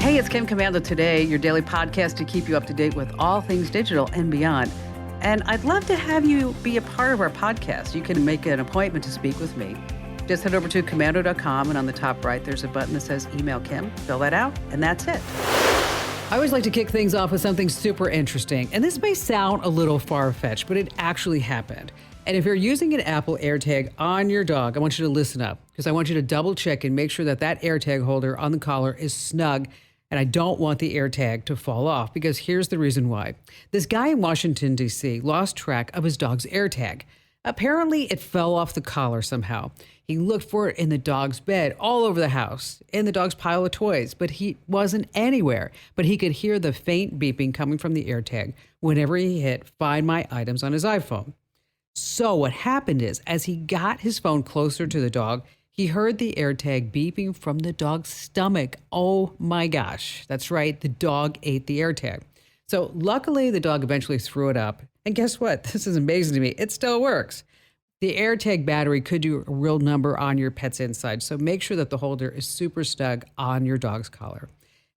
Hey, it's Kim Komando today, your daily podcast to keep you up to date with all things digital and beyond. And I'd love to have you be a part of our podcast. You can make an appointment to speak with me. Just head over to Komando.com, and on the top right, there's a button that says Email Kim. Fill that out, and that's it. I always like to kick things off with something super interesting. And this may sound a little far-fetched, but it actually happened. And if you're using an Apple AirTag on your dog, I want you to listen up, because I want you to double check and make sure that that AirTag holder on the collar is snug. And I don't want the AirTag to fall off, because here's the reason why. This guy in Washington, D.C. lost track of his dog's AirTag. Apparently, it fell off the collar somehow. He looked for it in the dog's bed, all over the house, in the dog's pile of toys, but he wasn't anywhere. But he could hear the faint beeping coming from the AirTag whenever he hit Find My Items on his iPhone. So what happened is, as he got his phone closer to the dog, he heard the AirTag beeping from the dog's stomach. Oh my gosh. That's right. The dog ate the AirTag. So luckily, the dog eventually threw it up. And guess what? This is amazing to me. It still works. The AirTag battery could do a real number on your pet's inside. So make sure that the holder is super snug on your dog's collar.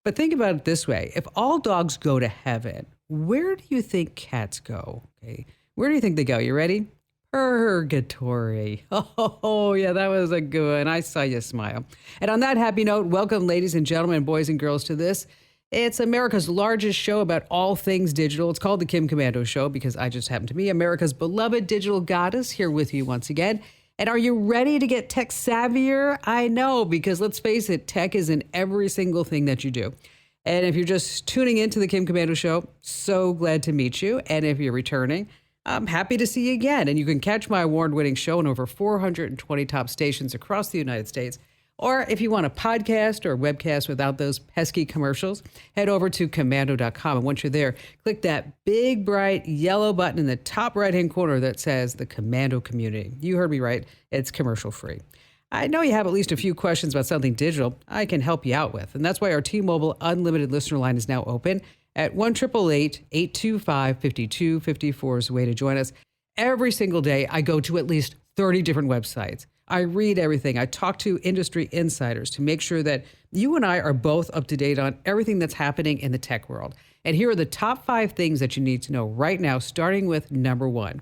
But think about it this way. If all dogs go to heaven, where do you think cats go? Okay. Where do you think they go? You ready? Purgatory. Oh, yeah, that was a good one. I saw you smile. And on that happy note, welcome, ladies and gentlemen, boys and girls, to this. It's America's largest show about all things digital. It's called The Kim Komando Show because I just happen to be America's beloved digital goddess here with you once again. And are you ready to get tech savvier? I know, because let's face it, tech is in every single thing that you do. And if you're just tuning into The Kim Komando Show, so glad to meet you. And if you're returning, I'm happy to see you again. And you can catch my award-winning show on over 420 top stations across the United States. Or if you want a podcast or a webcast without those pesky commercials, head over to Komando.com. And once you're there, click that big, bright yellow button in the top right-hand corner that says the Komando Community. You heard me right. It's commercial-free. I know you have at least a few questions about something digital I can help you out with. And that's why our T-Mobile Unlimited listener line is now open at 1-888-825-5254 is the way to join us. Every single day, I go to at least 30 different websites. I read everything. I talk to industry insiders to make sure that you and I are both up to date on everything that's happening in the tech world. And here are the top 5 things that you need to know right now, starting with number 1.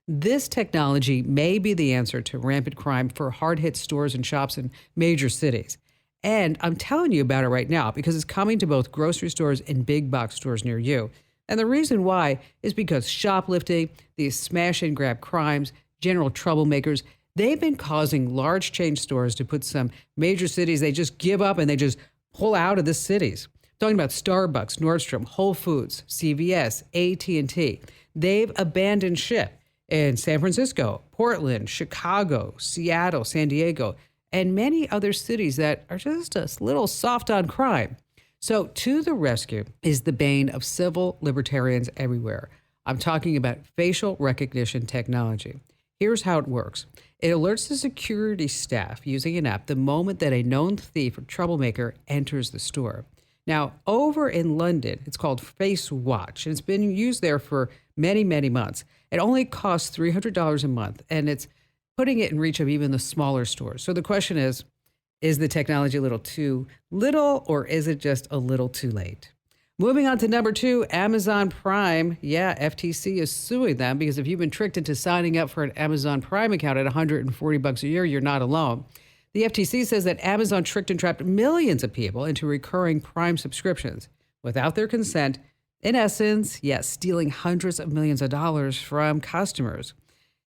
This technology may be the answer to rampant crime for hard-hit stores and shops in major cities. And I'm telling you about it right now because it's coming to both grocery stores and big box stores near you. And the reason why is because shoplifting, these smash and grab crimes, general troublemakers, they've been causing large chain stores to put some major cities, they just give up and they just pull out of the cities. Talking about Starbucks, Nordstrom, Whole Foods, CVS, AT&T. They've abandoned ship in San Francisco, Portland, Chicago, Seattle, San Diego, and many other cities that are just a little soft on crime. So to the rescue is the bane of civil libertarians everywhere. I'm talking about facial recognition technology. Here's how it works. It alerts the security staff using an app the moment that a known thief or troublemaker enters the store. Now, over in London, it's called Face Watch, and it's been used there for many, many months. It only costs $300 a month, and it's putting it in reach of even the smaller stores. So the question is the technology a little too little, or is it just a little too late? Moving on to number 2, Amazon Prime. Yeah, FTC is suing them because if you've been tricked into signing up for an Amazon Prime account at $140 a year, you're not alone. The FTC says that Amazon tricked and trapped millions of people into recurring Prime subscriptions without their consent. In essence, yes, stealing hundreds of millions of dollars from customers.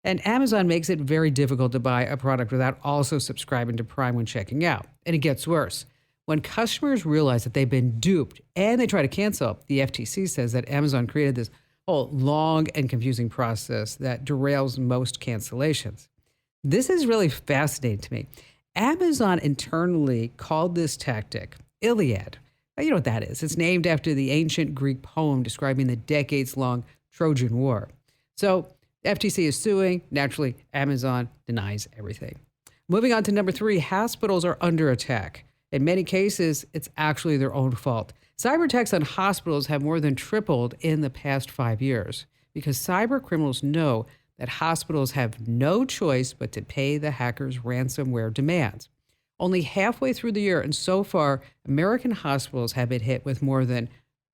And Amazon makes it very difficult to buy a product without also subscribing to Prime when checking out. And it gets worse. When customers realize that they've been duped and they try to cancel, the FTC says that Amazon created this whole long and confusing process that derails most cancellations. This is really fascinating to me. Amazon internally called this tactic Iliad. Now, you know what that is. It's named after the ancient Greek poem describing the decades-long Trojan War. So FTC is suing. Naturally, Amazon denies everything. Moving on to number 3, hospitals are under attack. In many cases, it's actually their own fault. Cyber attacks on hospitals have more than tripled in the past 5 years because cyber criminals know that hospitals have no choice but to pay the hackers' ransomware demands. only halfway through the year. And so far, American hospitals have been hit with more than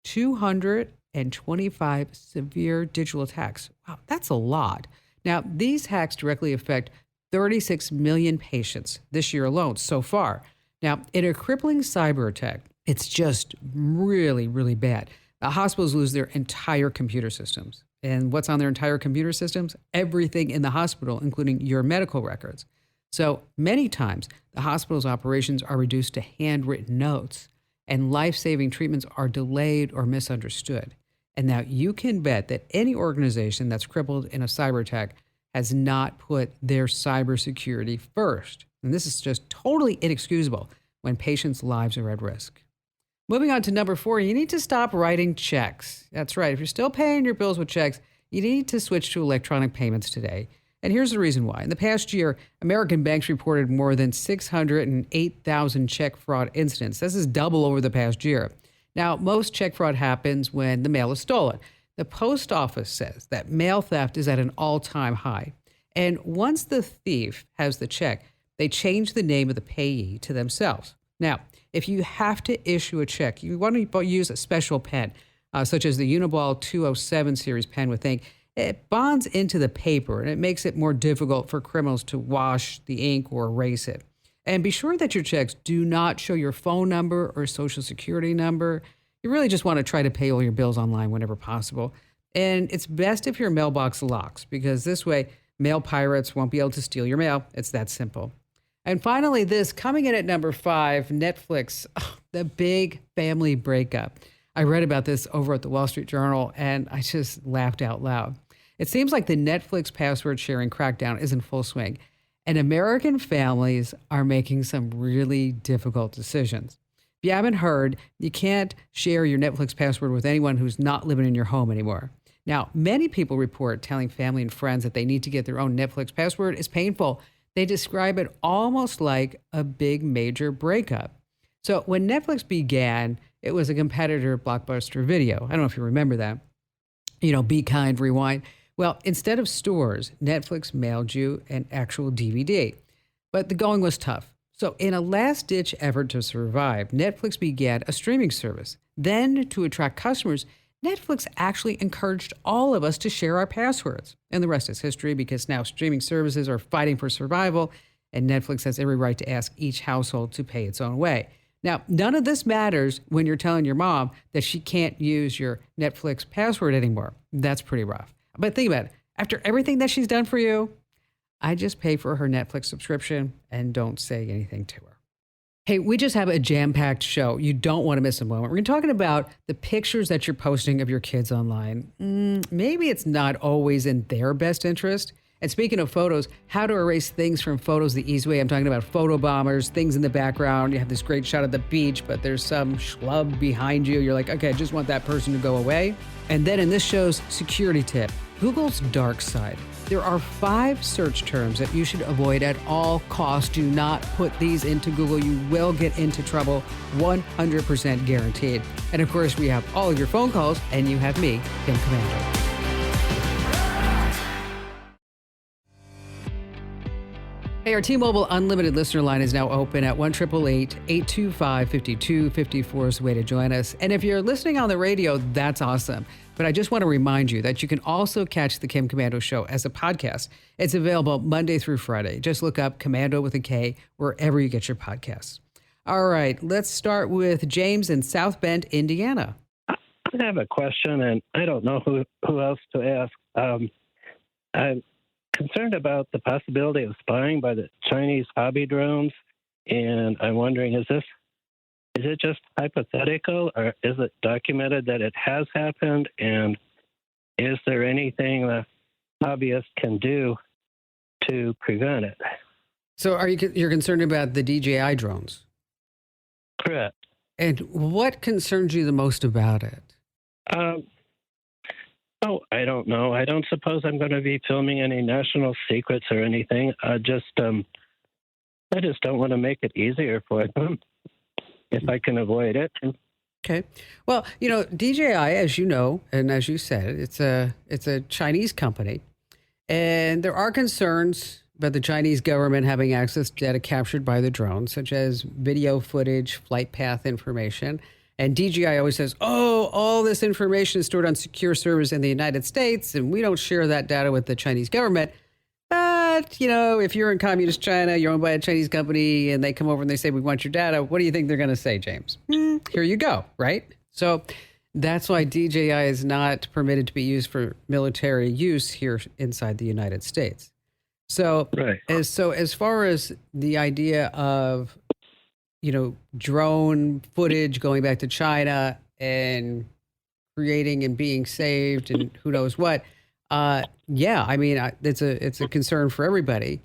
225 severe digital attacks. Wow, that's a lot. Now, these hacks directly affect 36 million patients this year alone so far. Now, in a crippling cyber attack, it's just really, really bad. Hospitals lose their entire computer systems. And what's on their entire computer systems? Everything in the hospital, including your medical records. So many times, the hospital's operations are reduced to handwritten notes, and life-saving treatments are delayed or misunderstood. And now you can bet that any organization that's crippled in a cyber attack has not put their cybersecurity first. And this is just totally inexcusable when patients' lives are at risk. Moving on to number 4, you need to stop writing checks. That's right. If you're still paying your bills with checks, you need to switch to electronic payments today. And here's the reason why. In the past year, American banks reported more than 608,000 check fraud incidents. This is double over the past year. Now, most check fraud happens when the mail is stolen. The post office says that mail theft is at an all-time high. And once the thief has the check, they change the name of the payee to themselves. Now, if you have to issue a check, you want to use a special pen, such as the Uniball 207 series pen with ink. It bonds into the paper, and it makes it more difficult for criminals to wash the ink or erase it. And be sure that your checks do not show your phone number or social security number. You really just want to try to pay all your bills online whenever possible. And it's best if your mailbox locks, because this way, mail pirates won't be able to steal your mail. It's that simple. And finally, this coming in at number 5, Netflix, the big family breakup. I read about this over at the Wall Street Journal, and I just laughed out loud. It seems like the Netflix password sharing crackdown is in full swing, and American families are making some really difficult decisions. If you haven't heard, you can't share your Netflix password with anyone who's not living in your home anymore. Now, many people report telling family and friends that they need to get their own Netflix password is painful. They describe it almost like a big major breakup. So when Netflix began, it was a competitor of Blockbuster Video. I don't know if you remember that. Be Kind, Rewind. Well, instead of stores, Netflix mailed you an actual DVD. But the going was tough. So in a last-ditch effort to survive, Netflix began a streaming service. Then, to attract customers, Netflix actually encouraged all of us to share our passwords. And the rest is history, because now streaming services are fighting for survival, and Netflix has every right to ask each household to pay its own way. Now, none of this matters when you're telling your mom that she can't use your Netflix password anymore. That's pretty rough. But think about it. After everything that she's done for you, I just pay for her Netflix subscription and don't say anything to her. Hey, we just have a jam-packed show. You don't want to miss a moment. We're talking about the pictures that you're posting of your kids online. Maybe it's not always in their best interest. And speaking of photos, how to erase things from photos the easy way. I'm talking about photo bombers, things in the background. You have this great shot of the beach, but there's some schlub behind you. You're like, okay, I just want that person to go away. And then in this show's security tip, Google's dark side. There are 5 search terms that you should avoid at all costs. Do not put these into Google. You will get into trouble, 100% guaranteed. And of course, we have all of your phone calls, and you have me, Kim Komando. Hey, our T-Mobile Unlimited listener line is now open at 1-888-825-5254 is the way to join us. And if you're listening on the radio, that's awesome. But I just want to remind you that you can also catch the Kim Komando Show as a podcast. It's available Monday through Friday. Just look up Komando with a K wherever you get your podcasts. All right, let's start with James in South Bend, Indiana. I have a question, and I don't know who else to ask. I'm concerned about the possibility of spying by the Chinese hobby drones, and I'm wondering, is it just hypothetical, or is it documented that it has happened, and is there anything the hobbyists can do to prevent it? So you're concerned about the DJI drones? Correct. And what concerns you the most about it? I don't know. I don't suppose I'm going to be filming any national secrets or anything. I just don't want to make it easier for them if I can avoid it. Okay. Well, DJI, as you know, and as you said, it's a Chinese company, and there are concerns about the Chinese government having access to data captured by the drone, such as video footage, flight path information. And DJI always says, oh, all this information is stored on secure servers in the United States, and we don't share that data with the Chinese government. But, if you're in communist China, you're owned by a Chinese company, and they come over and they say, we want your data, what do you think they're going to say, James? Here you go, right? So that's why DJI is not permitted to be used for military use here inside the United States. So, Right. as far as the idea of, drone footage going back to China and creating and being saved and who knows what, it's a concern for everybody.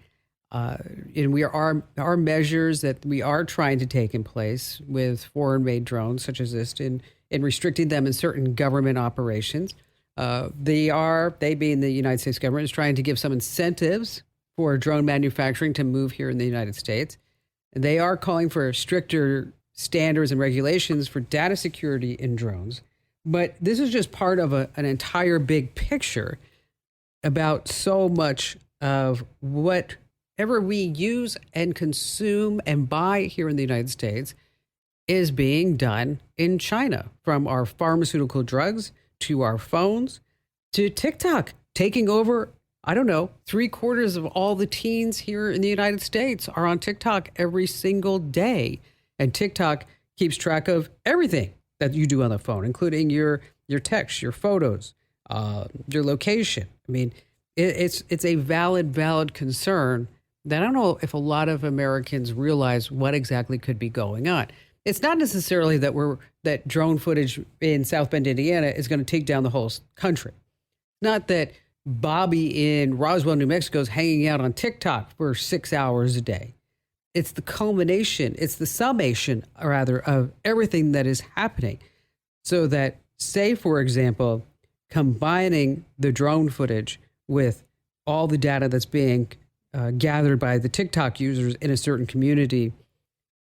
And we are measures that we are trying to take in place with foreign-made drones such as this in restricting them in certain government operations. They being the United States government, is trying to give some incentives for drone manufacturing to move here in the United States. They are calling for stricter standards and regulations for data security in drones. But this is just part of an entire big picture about so much of whatever we use and consume and buy here in the United States is being done in China, from our pharmaceutical drugs to our phones to TikTok taking over. I don't know, 3/4 of all the teens here in the United States are on TikTok every single day. And TikTok keeps track of everything that you do on the phone, including your texts, your photos, your location. I mean, it's a valid concern that I don't know if a lot of Americans realize what exactly could be going on. It's not necessarily that drone footage in South Bend, Indiana is going to take down the whole country. Not that Bobby in Roswell, New Mexico is hanging out on TikTok for 6 hours a day. It's the culmination, it's the summation, rather, of everything that is happening. So that, say, for example, combining the drone footage with all the data that's being gathered by the TikTok users in a certain community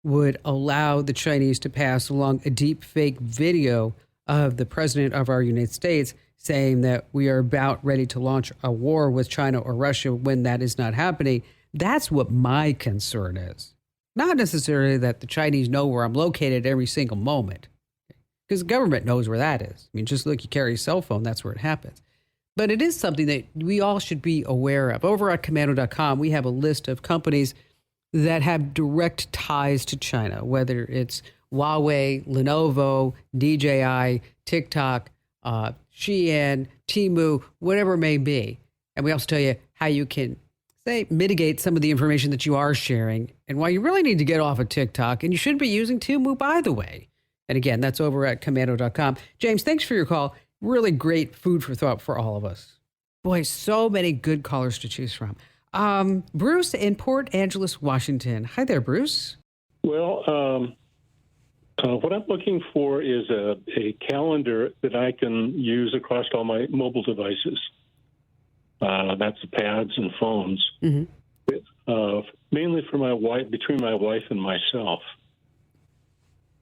would allow the Chinese to pass along a deep fake video of the president of our United States saying that we are about ready to launch a war with China or Russia when that is not happening. That's what my concern is. Not necessarily that the Chinese know where I'm located every single moment, because the government knows where that is. I mean, just look, you carry a cell phone, that's where it happens. But it is something that we all should be aware of. Over at Komando.com, we have a list of companies that have direct ties to China, whether it's Huawei, Lenovo, DJI, TikTok, Shein, Temu, whatever it may be. And we also tell you how you can, say, mitigate some of the information that you are sharing and why you really need to get off of TikTok. And you shouldn't be using Temu, by the way. And again, that's over at Komando.com. James, thanks for your call. Really great food for thought for all of us. Boy, so many good callers to choose from. Bruce in Port Angeles, Washington. Hi there, Bruce. Well, what I'm looking for is a calendar that I can use across all my mobile devices. That's the pads and phones. Mm-hmm. Mainly for my wife, between my wife and myself.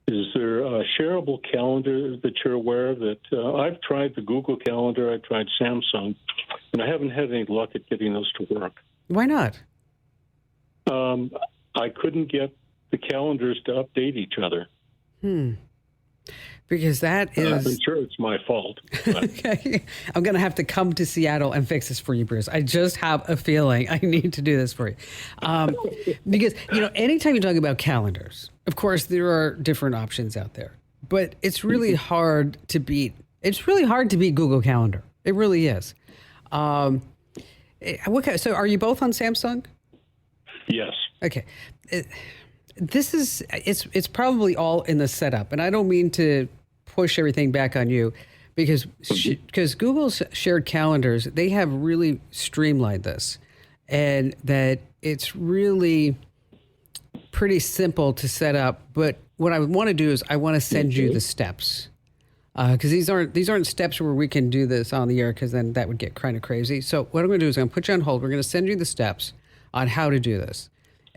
Is there a shareable calendar that you're aware of? That I've tried the Google Calendar, I've tried Samsung, and I haven't had any luck at getting those to work. Why not? I couldn't get the calendars to update each other. Because that is... I'm sure it's my fault. Okay. I'm going to have to come to Seattle and fix this for you, Bruce. I just have a feeling I need to do this for you. Because, anytime you're talking about calendars, of course, there are different options out there. But it's really hard to beat. It's really hard to beat Google Calendar. It really is. So are you both on Samsung? Yes. Okay. It's probably all in the setup, and I don't mean to push everything back on you because Google's shared calendars, they have really streamlined this, and that it's really pretty simple to set up. But what I want to do is I want to send you the steps, because these aren't steps where we can do this on the air, because then that would get kind of crazy. So what I'm going to do is I'm going to put you on hold. We're going to send you the steps on how to do this.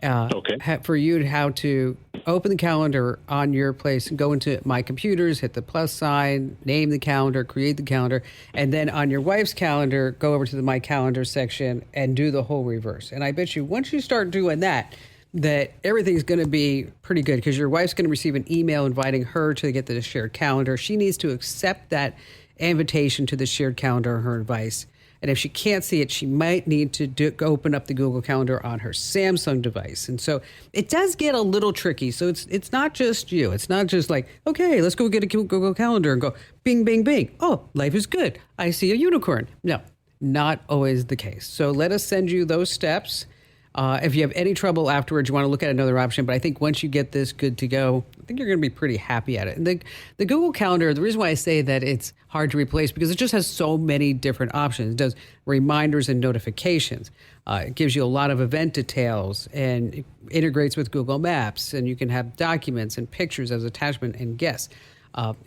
Okay. for you how to open the calendar on your place and go into My Computers, hit the plus sign, name the calendar, create the calendar, and then on your wife's calendar, go over to the My Calendar section and do the whole reverse. And I bet you once you start doing that, that everything's going to be pretty good because your wife's going to receive an email inviting her to get to the shared calendar. She needs to accept that invitation to the shared calendar on her device. And if she can't see it, she might need to open up the Google Calendar on her Samsung device. And so it does get a little tricky. So it's not just you. It's not just like, okay, let's go get a Google Calendar and go bing, bing, bing. Oh, life is good. I see a unicorn. No, not always the case. So let us send you those steps. If you have any trouble afterwards, you want to look at another option. But I think once you get this good to go, I think you're going to be pretty happy at it. And the Google Calendar, the reason why I say that it's hard to replace, because it just has so many different options. It does reminders and notifications. It gives you a lot of event details and it integrates with Google Maps. And you can have documents and pictures as attachment and guests.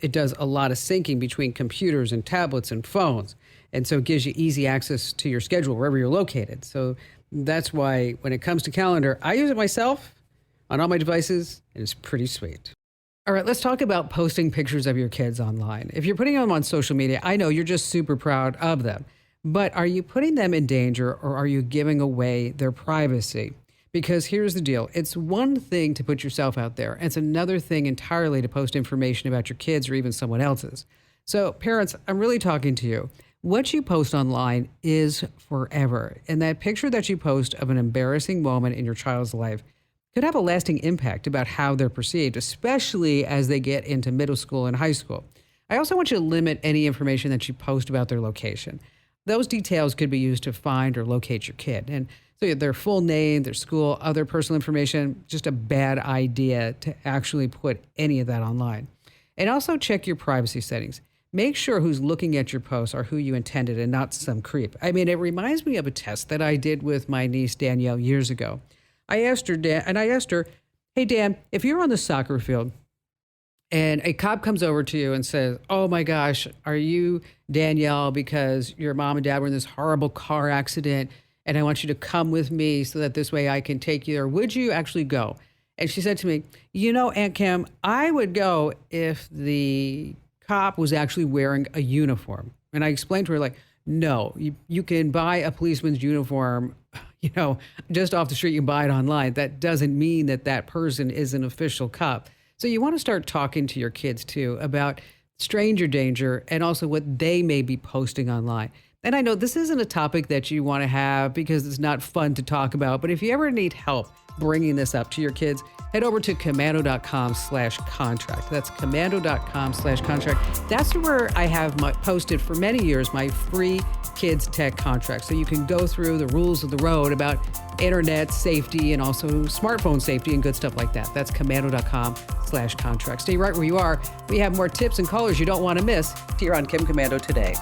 It does a lot of syncing between computers and tablets and phones. And so it gives you easy access to your schedule wherever you're located. So that's why when it comes to calendar, I use it myself on all my devices, and it's pretty sweet. All right, let's talk about posting pictures of your kids online. If you're putting them on social media, I know you're just super proud of them, but are you putting them in danger or are you giving away their privacy? Because here's the deal. It's one thing to put yourself out there. It's another thing entirely to post information about your kids or even someone else's. So parents, I'm really talking to you. What you post online is forever. And that picture that you post of an embarrassing moment in your child's life could have a lasting impact about how they're perceived, especially as they get into middle school and high school. I also want you to limit any information that you post about their location. Those details could be used to find or locate your kid. And so their full name, their school, other personal information, just a bad idea to actually put any of that online. And also check your privacy settings. Make sure who's looking at your posts are who you intended and not some creep. I mean, it reminds me of a test that I did with my niece, Danielle, years ago. I asked her, hey, Dan, if you're on the soccer field and a cop comes over to you and says, oh my gosh, are you Danielle because your mom and dad were in this horrible car accident and I want you to come with me so that this way I can take you there, would you actually go? And she said to me, you know, Aunt Kim, I would go if the cop was actually wearing a uniform. And I explained to her, like, no, you can buy a policeman's uniform, just off the street. You can buy it online. That doesn't mean that that person is an official cop. So you want to start talking to your kids too about stranger danger and also what they may be posting online. And I know this isn't a topic that you want to have because it's not fun to talk about, but if you ever need help bringing this up to your kids, head over to komando.com/contract. That's komando.com/contract. That's where I have posted for many years my free kids tech contract. So you can go through the rules of the road about internet safety and also smartphone safety and good stuff like that. That's komando.com/contract. Stay right where you are. We have more tips and callers you don't want to miss here on Kim Komando Today.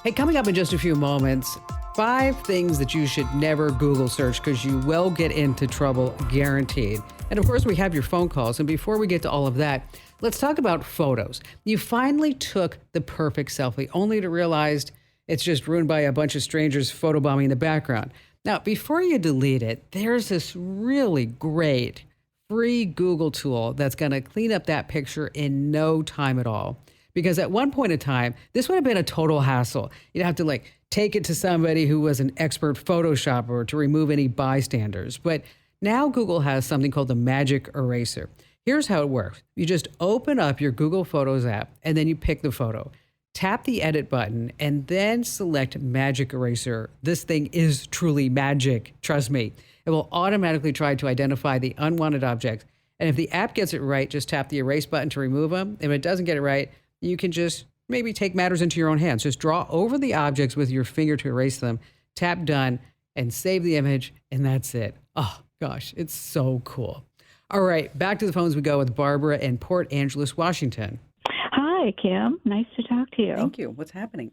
Hey, coming up in just a few moments, 5 things that you should never Google search because you will get into trouble, guaranteed. And of course, we have your phone calls. And before we get to all of that, let's talk about photos. You finally took the perfect selfie, only to realize it's just ruined by a bunch of strangers photobombing in the background. Now, before you delete it, there's this really great free Google tool that's going to clean up that picture in no time at all. Because at one point in time, this would have been a total hassle. You'd have to take it to somebody who was an expert Photoshopper to remove any bystanders. But now Google has something called the Magic Eraser. Here's how it works. You just open up your Google Photos app and then you pick the photo. Tap the edit button and then select Magic Eraser. This thing is truly magic. Trust me. It will automatically try to identify the unwanted objects. And if the app gets it right, just tap the erase button to remove them. If it doesn't get it right, you can just maybe take matters into your own hands. Just draw over the objects with your finger to erase them, tap done, and save the image, and that's it. Oh, gosh, it's so cool. All right, back to the phones we go with Barbara in Port Angeles, Washington. Hi, Kim. Nice to talk to you. Thank you. What's happening?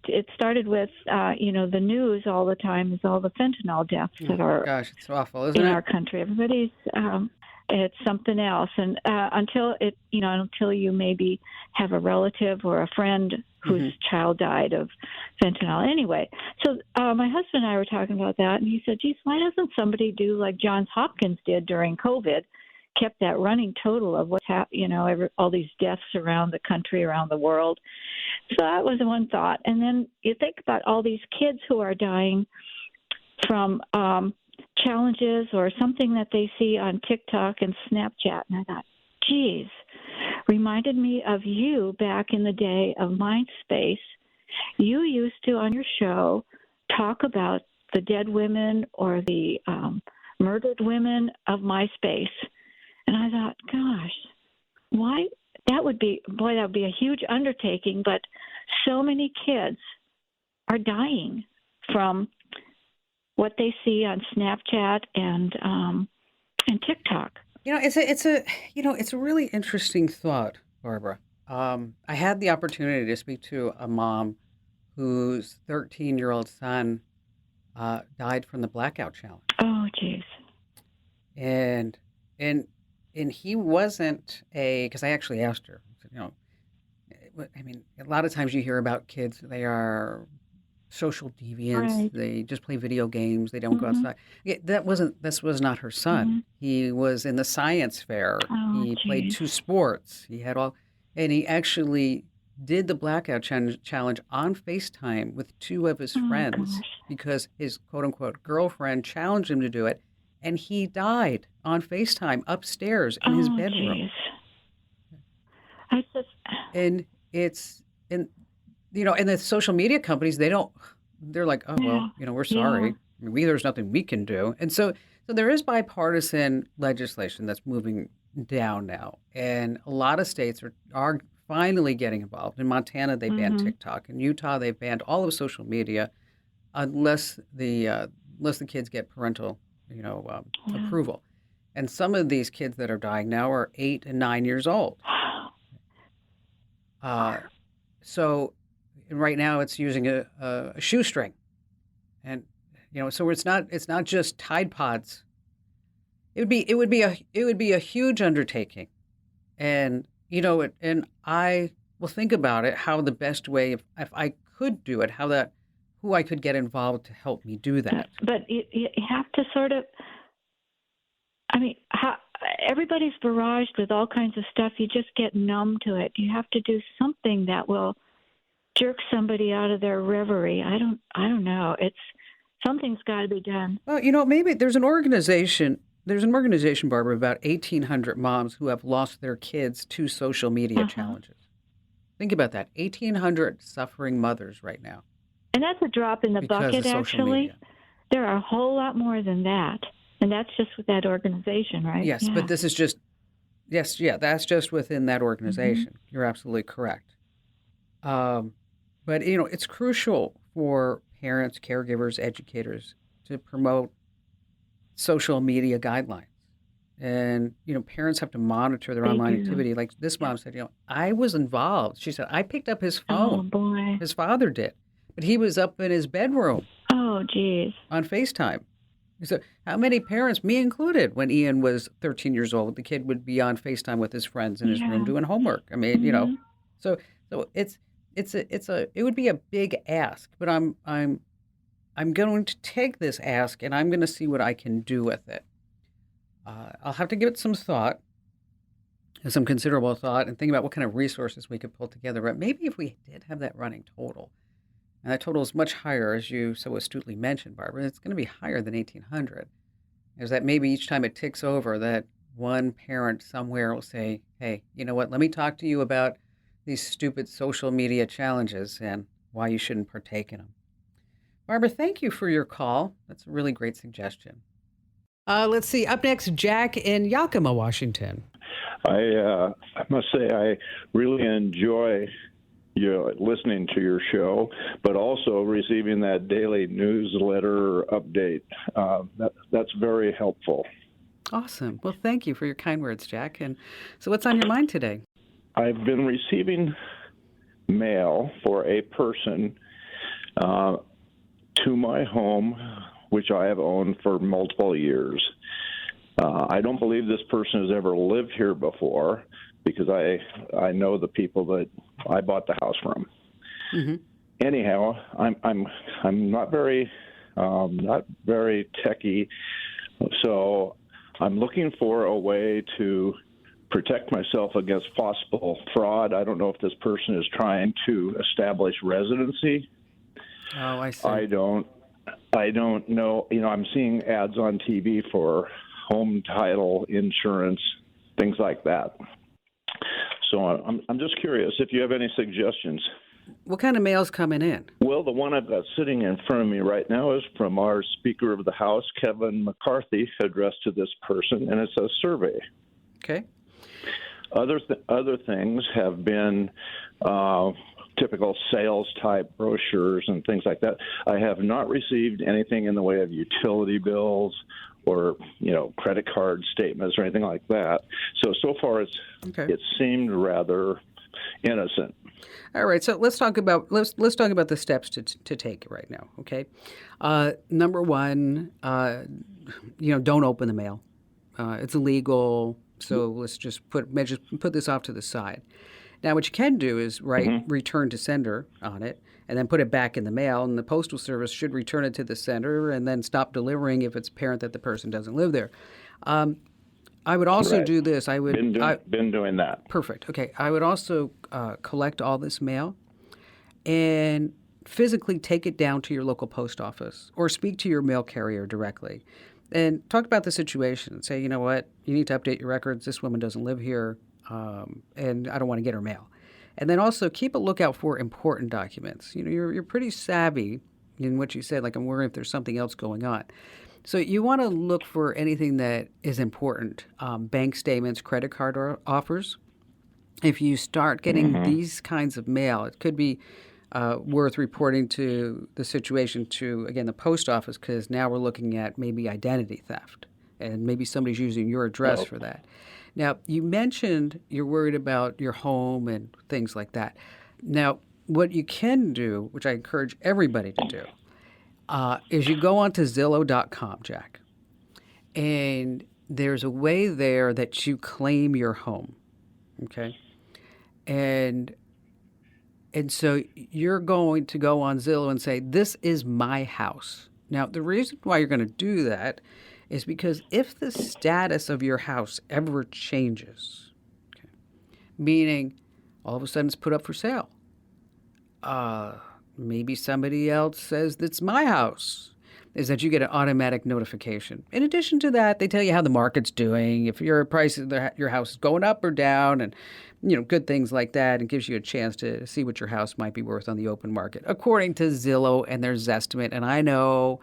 It started with, the news all the time is all the fentanyl deaths that are gosh, it's awful, isn't in it? our country. Everybody's... it's something else. And until you maybe have a relative or a friend whose child died of fentanyl. Anyway, so my husband and I were talking about that, and he said, geez, why doesn't somebody do like Johns Hopkins did during COVID, kept that running total of what's all these deaths around the country, around the world. So that was one thought. And then you think about all these kids who are dying from challenges or something that they see on TikTok and Snapchat. And I thought, geez, reminded me of you back in the day of MindSpace. You used to, on your show, talk about the dead women or the murdered women of MySpace. And I thought, gosh, why? That would be a huge undertaking, but so many kids are dying from what they see on Snapchat and TikTok. It's a really interesting thought, Barbara. I had the opportunity to speak to a mom whose 13-year-old son died from the blackout challenge. Oh, geez. And he wasn't because I actually asked her, a lot of times you hear about kids, they are social deviants. Right. They just play video games. They don't go outside. This was not her son. He was in the science fair. He played 2 sports. He had and he actually did the blackout challenge on FaceTime with 2 of his friends because his quote unquote girlfriend challenged him to do it. And he died on FaceTime upstairs in his bedroom. And and the social media companies, they're like, oh, well, we're sorry. I mean, there's nothing we can do. And so there is bipartisan legislation that's moving down now. And a lot of states are finally getting involved. In Montana, they banned TikTok. In Utah, they've banned all of social media unless the kids get parental approval. And some of these kids that are dying now are 8 and 9 years old. So right now it's using a shoestring, and so it's not just Tide Pods. It would be a huge undertaking, and and I will think about it, how the best way, if I could do it, who I could get involved to help me do that. But you have to sort of, everybody's barraged with all kinds of stuff. You just get numb to it. You have to do something that will jerk somebody out of their reverie. I don't know. Something's got to be done. Well, maybe there's an organization. There's an organization, Barbara, about 1,800 moms who have lost their kids to social media challenges. Think about that. 1,800 suffering mothers right now. And that's a drop in the bucket, actually. Media. There are a whole lot more than that. And that's just with that organization, right? Yes, but this is just, that's just within that organization. You're absolutely correct. But, it's crucial for parents, caregivers, educators to promote social media guidelines. And, parents have to monitor their online activity. Like this mom said, I was involved. She said, I picked up his phone. Oh, boy. His father did. But he was up in his bedroom. Oh, geez. On FaceTime. So how many parents, me included, when Ian was 13 years old, the kid would be on FaceTime with his friends in his room doing homework. I mean, so it would be a big ask, but I'm going to take this ask and I'm going to see what I can do with it. I'll have to give it some thought, some considerable thought, and think about what kind of resources we could pull together. But maybe if we did have that running total, and that total is much higher, as you so astutely mentioned, Barbara, it's going to be higher than 1,800. Is that maybe each time it ticks over, that one parent somewhere will say, hey, you know what, let me talk to you about these stupid social media challenges and why you shouldn't partake in them. Barbara, thank you for your call. That's a really great suggestion. Let's see. Up next, Jack in Yakima, Washington. I must say I really enjoy listening to your show, but also receiving that daily newsletter update. That's very helpful. Awesome. Well, thank you for your kind words, Jack. And so what's on your mind today? I've been receiving mail for a person to my home, which I have owned for multiple years. I don't believe this person has ever lived here before because I know the people that I bought the house from. Anyhow, I'm not very techy, so I'm looking for a way to protect myself against possible fraud. I don't know if this person is trying to establish residency. Oh, I see. I don't know. I'm seeing ads on TV for home title insurance, things like that. So I'm just curious if you have any suggestions. What kind of mail's coming in? Well, the one I've got sitting in front of me right now is from our Speaker of the House, Kevin McCarthy, addressed to this person, and it's a survey. Okay. Other things have been typical sales-type brochures and things like that. I have not received anything in the way of utility bills or credit card statements or anything like that. So far it seemed rather innocent. All right, so let's talk about the steps to take right now. Okay, number one, don't open the mail. It's illegal. So let's just put this off to the side. Now, what you can do is write return to sender on it, and then put it back in the mail, and the Postal Service should return it to the sender and then stop delivering if it's apparent that the person doesn't live there. I would also do this. I would been doing that. Perfect. Okay. I would also collect all this mail and physically take it down to your local post office or speak to your mail carrier directly and talk about the situation. Say, you know what, you need to update your records. This woman doesn't live here, and I don't want to get her mail. And then also keep a lookout for important documents. You're pretty savvy in what you said. Like, I'm worried if there's something else going on. So you want to look for anything that is important, bank statements, credit card offers. If you start getting these kinds of mail, it could be worth reporting to the situation to, again, the post office, because now we're looking at maybe identity theft, and maybe somebody's using your address for that. Now, you mentioned you're worried about your home and things like that. Now, what you can do, which I encourage everybody to do, is you go onto Zillow.com, Jack, and there's a way there that you claim your home, okay? And so you're going to go on Zillow and say, this is my house. Now, the reason why you're going to do that is because if the status of your house ever changes, okay, meaning all of a sudden it's put up for sale, maybe somebody else says that's my house, is that you get an automatic notification. In addition to that, they tell you how the market's doing, if your price of your house is going up or down, and good things like that, and gives you a chance to see what your house might be worth on the open market, according to Zillow and their Zestimate. And I know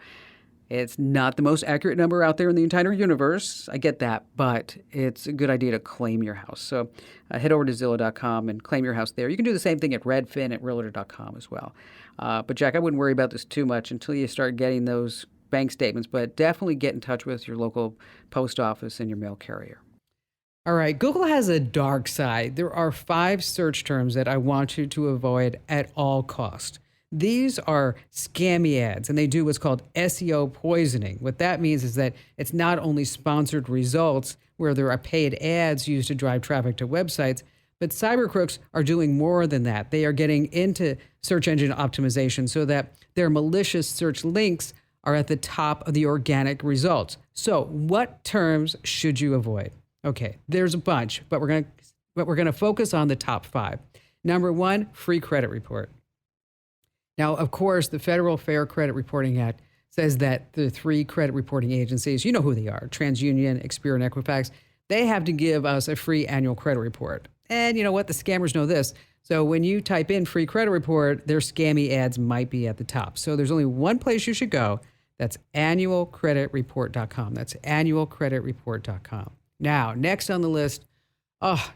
it's not the most accurate number out there in the entire universe. I get that, but it's a good idea to claim your house. So head over to Zillow.com and claim your house there. You can do the same thing at Redfin, at Realtor.com as well. But Jack, I wouldn't worry about this too much until you start getting those bank statements, but definitely get in touch with your local post office and your mail carrier. All right, Google has a dark side. There are 5 search terms that I want you to avoid at all costs. These are scammy ads, and they do what's called SEO poisoning. What that means is that it's not only sponsored results where there are paid ads used to drive traffic to websites, but cyber crooks are doing more than that. They are getting into search engine optimization so that their malicious search links are at the top of the organic results. So what terms should you avoid? Okay, there's a bunch, but we're going to focus on the top 5. Number 1, free credit report. Now, of course, the Federal Fair Credit Reporting Act says that the 3 credit reporting agencies, you know who they are, TransUnion, Experian, and Equifax, they have to give us a free annual credit report. And you know what? The scammers know this. So when you type in free credit report, their scammy ads might be at the top. So there's only one place you should go. That's annualcreditreport.com. That's annualcreditreport.com. Now, next on the list,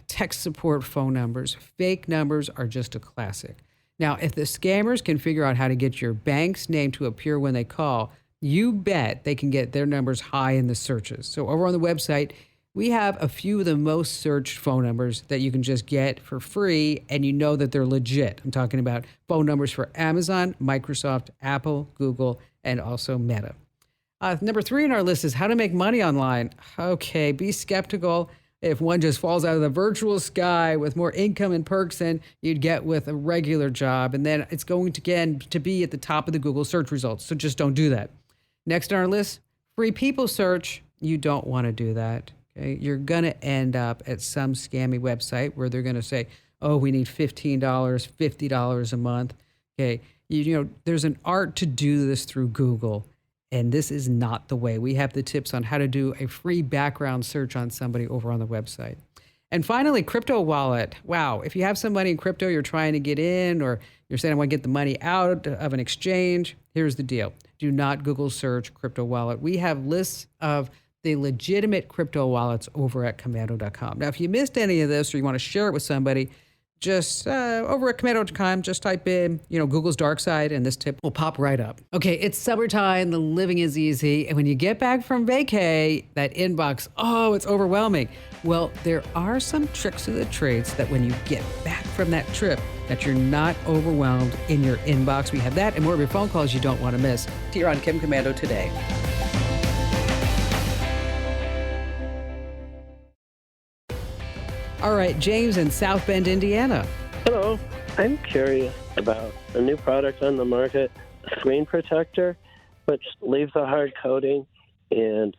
tech support phone numbers. Fake numbers are just a classic. Now, if the scammers can figure out how to get your bank's name to appear when they call, you bet they can get their numbers high in the searches. So over on the website, we have a few of the most searched phone numbers that you can just get for free, and you know that they're legit. I'm talking about phone numbers for Amazon, Microsoft, Apple, Google, and also Meta. Number 3 on our list is how to make money online. Okay, be skeptical if one just falls out of the virtual sky with more income and perks than you'd get with a regular job. And then it's going to, again, to be at the top of the Google search results. So just don't do that. Next on our list, free people search. You don't want to do that. Okay? You're going to end up at some scammy website where they're going to say, oh, we need $15, $50 a month. Okay. You know, there's an art to do this through Google. And this is not the way. We have the tips on how to do a free background search on somebody over on the website. And finally, crypto wallet. Wow. If you have some money in crypto, you're trying to get in, or you're saying, I want to get the money out of an exchange. Here's the deal. Do not Google search crypto wallet. We have lists of the legitimate crypto wallets over at Komando.com. Now, if you missed any of this or you want to share it with somebody, just over at Komando.com, just type in, Google's dark side, and this tip will pop right up. Okay, it's summertime, the living is easy, and when you get back from vacay, that inbox, it's overwhelming. Well, there are some tricks of the trades that when you get back from that trip, that you're not overwhelmed in your inbox. We have that and more of your phone calls you don't want to miss. Here on Kim Komando today. All right, James in South Bend, Indiana. Hello. I'm curious about a new product on the market, a screen protector, which leaves a hard coating, and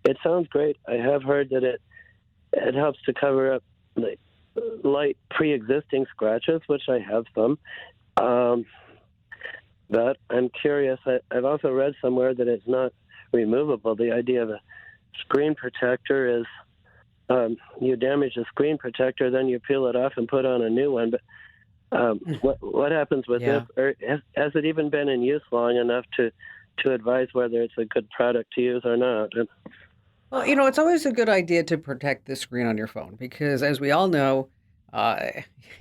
it sounds great. I have heard that it helps to cover up like light pre-existing scratches, which I have some. But I'm curious. I've also read somewhere that it's not removable. The idea of a screen protector is you damage the screen protector, then you peel it off and put on a new one. But what happens with this? Or has it even been in use long enough to advise whether it's a good product to use or not? Well, it's always a good idea to protect the screen on your phone because, as we all know,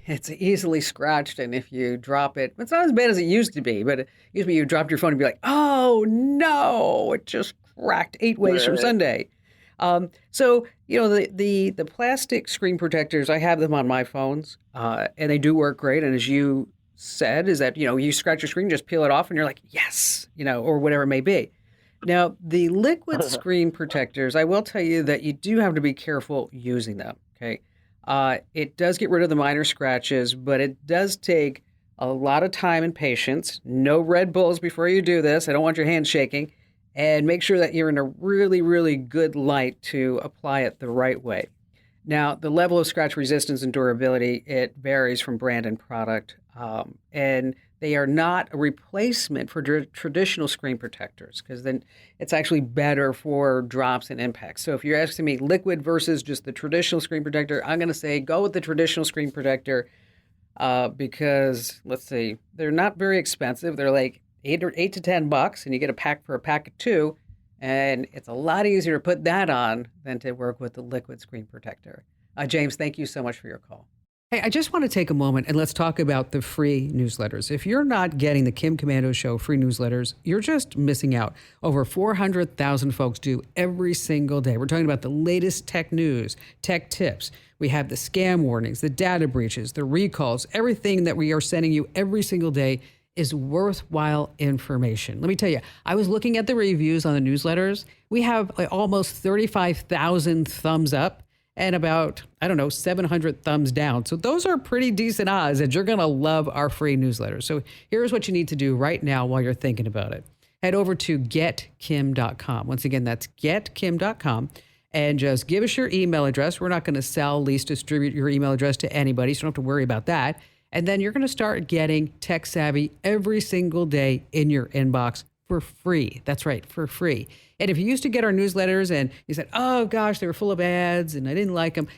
it's easily scratched. And if you drop it, it's not as bad as it used to be, but it used to be you dropped your phone and be like, oh, no, it just cracked 8 ways from Sunday. So, the plastic screen protectors, I have them on my phones, and they do work great. And as you said, is that, you scratch your screen, just peel it off and you're like, yes, or whatever it may be. Now, the liquid screen protectors, I will tell you that you do have to be careful using them. Okay. It does get rid of the minor scratches, but it does take a lot of time and patience. No Red Bulls before you do this. I don't want your hands shaking. And make sure that you're in a really, really good light to apply it the right way. Now, the level of scratch resistance and durability, it varies from brand and product. And they are not a replacement for traditional screen protectors because then it's actually better for drops and impacts. So if you're asking me liquid versus just the traditional screen protector, I'm going to say go with the traditional screen protector because, let's see, they're not very expensive. They're like $8 to $10, and you get a pack for a pack of 2, and it's a lot easier to put that on than to work with the liquid screen protector. James, thank you so much for your call. Hey, I just want to take a moment and let's talk about the free newsletters. If you're not getting the Kim Komando Show free newsletters, you're just missing out. Over 400,000 folks do every single day. We're talking about the latest tech news, tech tips. We have the scam warnings, the data breaches, the recalls, everything that we are sending you every single day is worthwhile information. Let me tell you, I was looking at the reviews on the newsletters. We have almost 35,000 thumbs up and about, 700 thumbs down. So those are pretty decent odds that you're going to love our free newsletters. So here's what you need to do right now while you're thinking about it. Head over to getkim.com. Once again, that's getkim.com. And just give us your email address. We're not going to sell, lease, distribute your email address to anybody, so you don't have to worry about that. And then you're going to start getting Tech Savvy every single day in your inbox for free. That's right, for free. And if you used to get our newsletters and you said, oh gosh, they were full of ads and I didn't like them,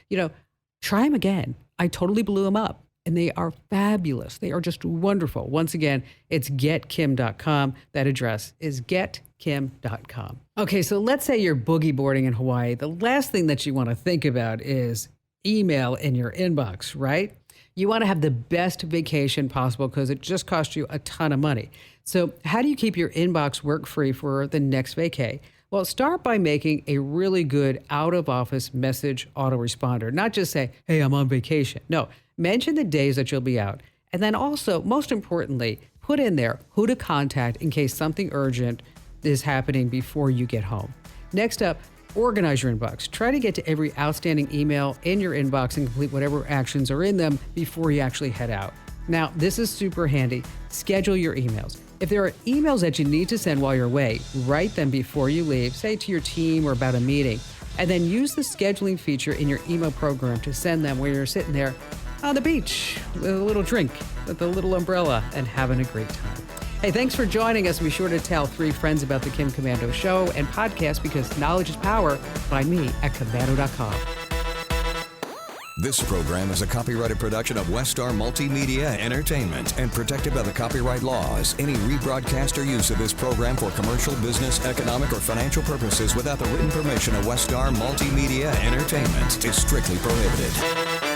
try them again. I totally blew them up and they are fabulous. They are just wonderful. Once again, it's getkim.com. That address is getkim.com. Okay, so let's say you're boogie boarding in Hawaii. The last thing that you want to think about is email in your inbox, right? You want to have the best vacation possible because it just costs you a ton of money. So how do you keep your inbox work-free for the next vacay? Well, start by making a really good out-of-office message autoresponder. Not just say, hey, I'm on vacation. No, mention the days that you'll be out. And then also, most importantly, put in there who to contact in case something urgent is happening before you get home. Next up, Organize your inbox. Try to get to every outstanding email in your inbox and complete whatever actions are in them before you actually head out. Now, this is super handy. Schedule your emails. If there are emails that you need to send while you're away, write them before you leave, say to your team or about a meeting, and then use the scheduling feature in your email program to send them when you're sitting there on the beach with a little drink, with a little umbrella, and having a great time. Hey, thanks for joining us. Be sure to tell 3 friends about the Kim Komando Show and podcast, because knowledge is power. Find me at Komando.com. This program is a copyrighted production of Westar Multimedia Entertainment and protected by the copyright laws. Any rebroadcast or use of this program for commercial, business, economic, or financial purposes without the written permission of Westar Multimedia Entertainment is strictly prohibited.